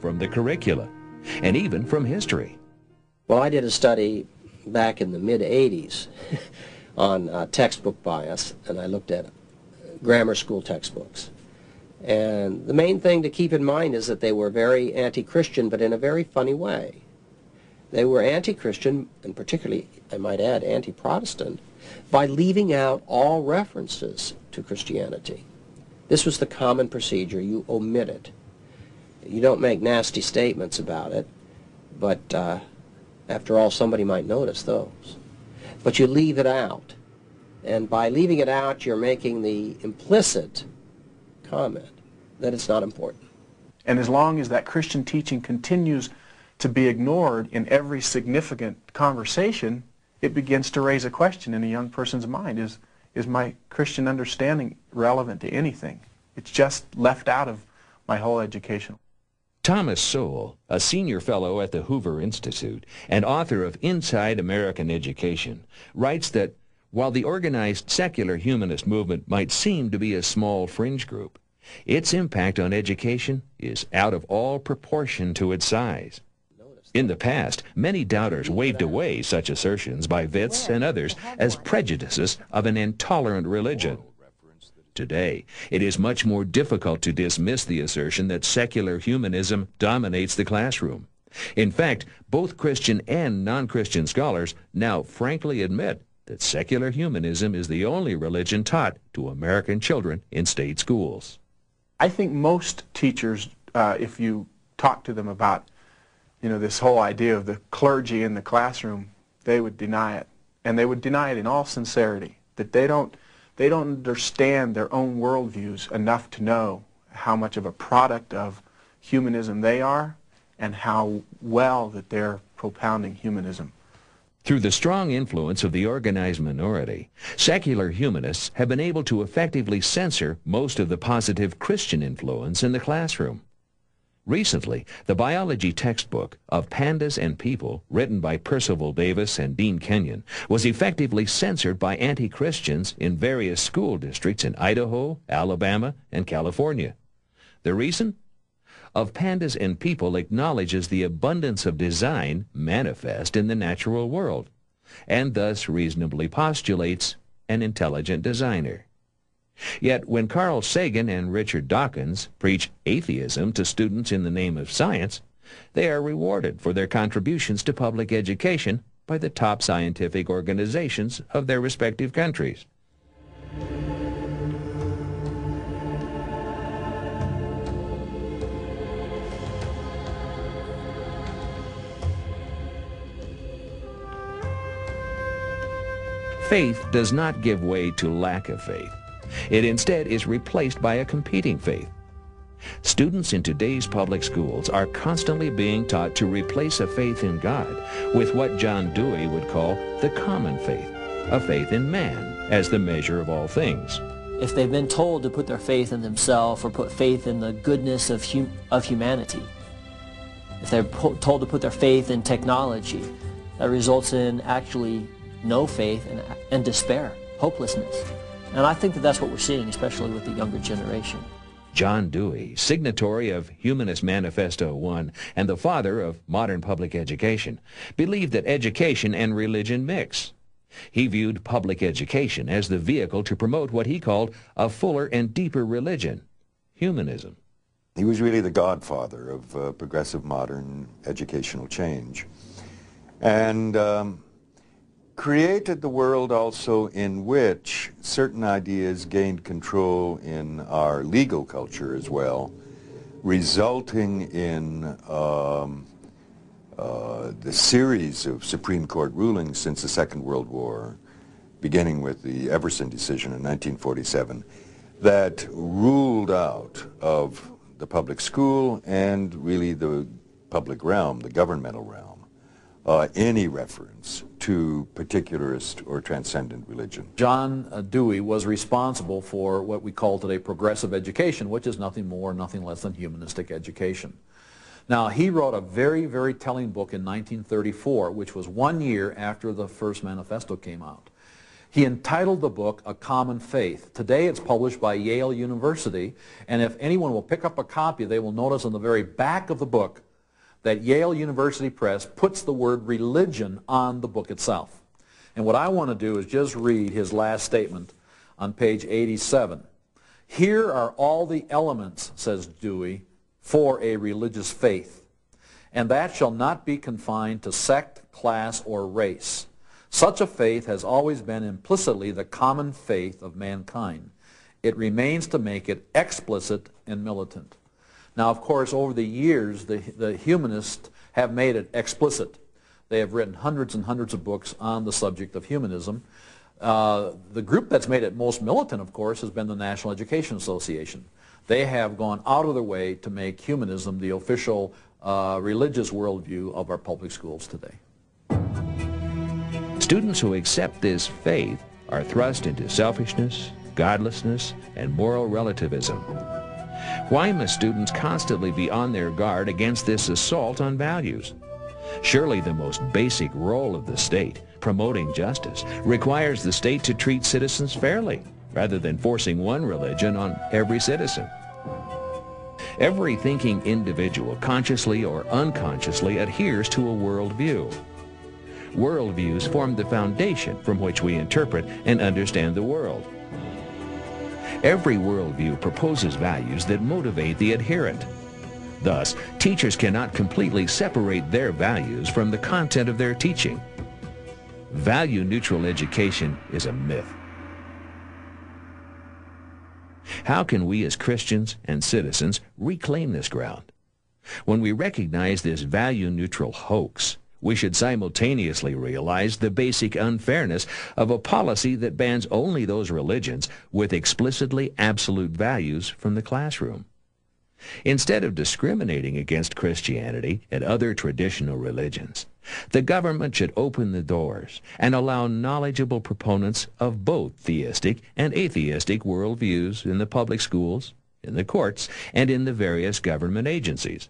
from the curricula, and even from history. Well, I did a study back in the mid-'80s on textbook bias, and I looked at grammar school textbooks. And the main thing to keep in mind is that they were very anti-Christian, but in a very funny way. They were anti-Christian, and particularly, I might add, anti-Protestant, by leaving out all references to Christianity. This was the common procedure. You omit it. You don't make nasty statements about it, but after all, somebody might notice those. But you leave it out. And by leaving it out, you're making the implicit comment that it's not important. And as long as that Christian teaching continues to be ignored in every significant conversation, it begins to raise a question in a young person's mind. Is my Christian understanding relevant to anything? It's just left out of my whole education. Thomas Sowell, a senior fellow at the Hoover Institute and author of Inside American Education, writes that while the organized secular humanist movement might seem to be a small fringe group, its impact on education is out of all proportion to its size. In the past, many doubters waved away such assertions by Witts and others as prejudices of an intolerant religion. Today, it is much more difficult to dismiss the assertion that secular humanism dominates the classroom. In fact, both Christian and non-Christian scholars now frankly admit that secular humanism is the only religion taught to American children in state schools. I think most teachers, if you talk to them about this whole idea of the clergy in the classroom, they would deny it. And they would deny it in all sincerity, that they don't understand their own worldviews enough to know how much of a product of humanism they are and how well that they're propounding humanism. Through the strong influence of the organized minority, secular humanists have been able to effectively censor most of the positive Christian influence in the classroom. Recently, the biology textbook of Pandas and People, written by Percival Davis and Dean Kenyon, was effectively censored by anti-Christians in various school districts in Idaho, Alabama, and California. The reason? Of Pandas and People acknowledges the abundance of design manifest in the natural world, and thus reasonably postulates an intelligent designer. Yet when Carl Sagan and Richard Dawkins preach atheism to students in the name of science, they are rewarded for their contributions to public education by the top scientific organizations of their respective countries. Faith does not give way to lack of faith. It instead is replaced by a competing faith. Students in today's public schools are constantly being taught to replace a faith in God with what John Dewey would call the common faith, a faith in man as the measure of all things. If they've been told to put their faith in themselves or put faith in the goodness of humanity, if they're told to put their faith in technology, that results in actually no faith and despair, hopelessness. And I think that that's what we're seeing, especially with the younger generation. John Dewey, signatory of Humanist Manifesto 1 and the father of modern public education, believed that education and religion mix. He viewed public education as the vehicle to promote what he called a fuller and deeper religion, humanism. He was really the godfather of progressive modern educational change, and created the world also in which certain ideas gained control in our legal culture as well, resulting in the series of Supreme Court rulings since the Second World War, beginning with the Everson decision in 1947, that ruled out of the public school and really the public realm, the governmental realm, any reference to particularist or transcendent religion. John Dewey was responsible for what we call today progressive education, which is nothing more, nothing less than humanistic education. Now, he wrote a very, very telling book in 1934, which was 1 year after the first manifesto came out. He entitled the book A Common Faith. Today it's published by Yale University, and if anyone will pick up a copy, they will notice on the very back of the book that Yale University Press puts the word religion on the book itself. And what I want to do is just read his last statement on page 87. Here are all the elements, says Dewey, for a religious faith, and that shall not be confined to sect, class, or race. Such a faith has always been implicitly the common faith of mankind. It remains to make it explicit and militant. Now, of course, over the years, the humanists have made it explicit. They have written hundreds and hundreds of books on the subject of humanism. The group that's made it most militant, of course, has been the National Education Association. They have gone out of their way to make humanism the official religious worldview of our public schools today. Students who accept this faith are thrust into selfishness, godlessness, and moral relativism. Why must students constantly be on their guard against this assault on values? Surely the most basic role of the state, promoting justice, requires the state to treat citizens fairly, rather than forcing one religion on every citizen. Every thinking individual, consciously or unconsciously, adheres to a worldview. Worldviews form the foundation from which we interpret and understand the world. Every worldview proposes values that motivate the adherent. Thus, teachers cannot completely separate their values from the content of their teaching. Value-neutral education is a myth. How can we as Christians and citizens reclaim this ground? When we recognize this value-neutral hoax, we should simultaneously realize the basic unfairness of a policy that bans only those religions with explicitly absolute values from the classroom. Instead of discriminating against Christianity and other traditional religions, the government should open the doors and allow knowledgeable proponents of both theistic and atheistic worldviews in the public schools, in the courts, and in the various government agencies.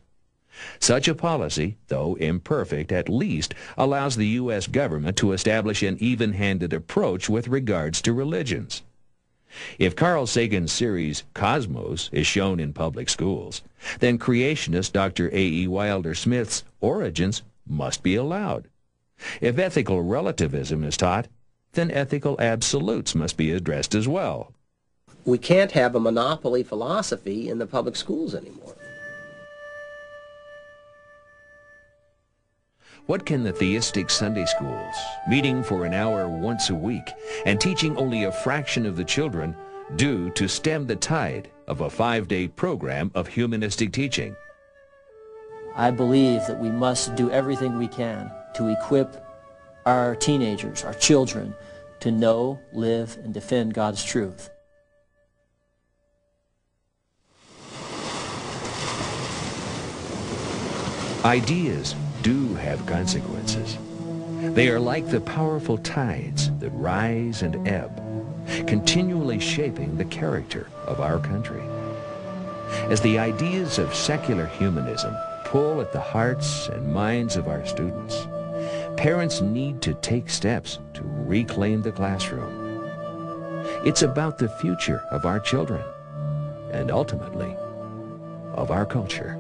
Such a policy, though imperfect, at least allows the U.S. government to establish an even-handed approach with regards to religions. If Carl Sagan's series Cosmos is shown in public schools, then creationist Dr. A.E. Wilder Smith's Origins must be allowed. If ethical relativism is taught, then ethical absolutes must be addressed as well. We can't have a monopoly philosophy in the public schools anymore. What can the theistic Sunday schools, meeting for an hour once a week and teaching only a fraction of the children, do to stem the tide of a 5-day program of humanistic teaching? I believe that we must do everything we can to equip our teenagers, our children, to know, live, and defend God's truth. Ideas do have consequences. They are like the powerful tides that rise and ebb, continually shaping the character of our country. As the ideas of secular humanism pull at the hearts and minds of our students, parents need to take steps to reclaim the classroom. It's about the future of our children and ultimately of our culture.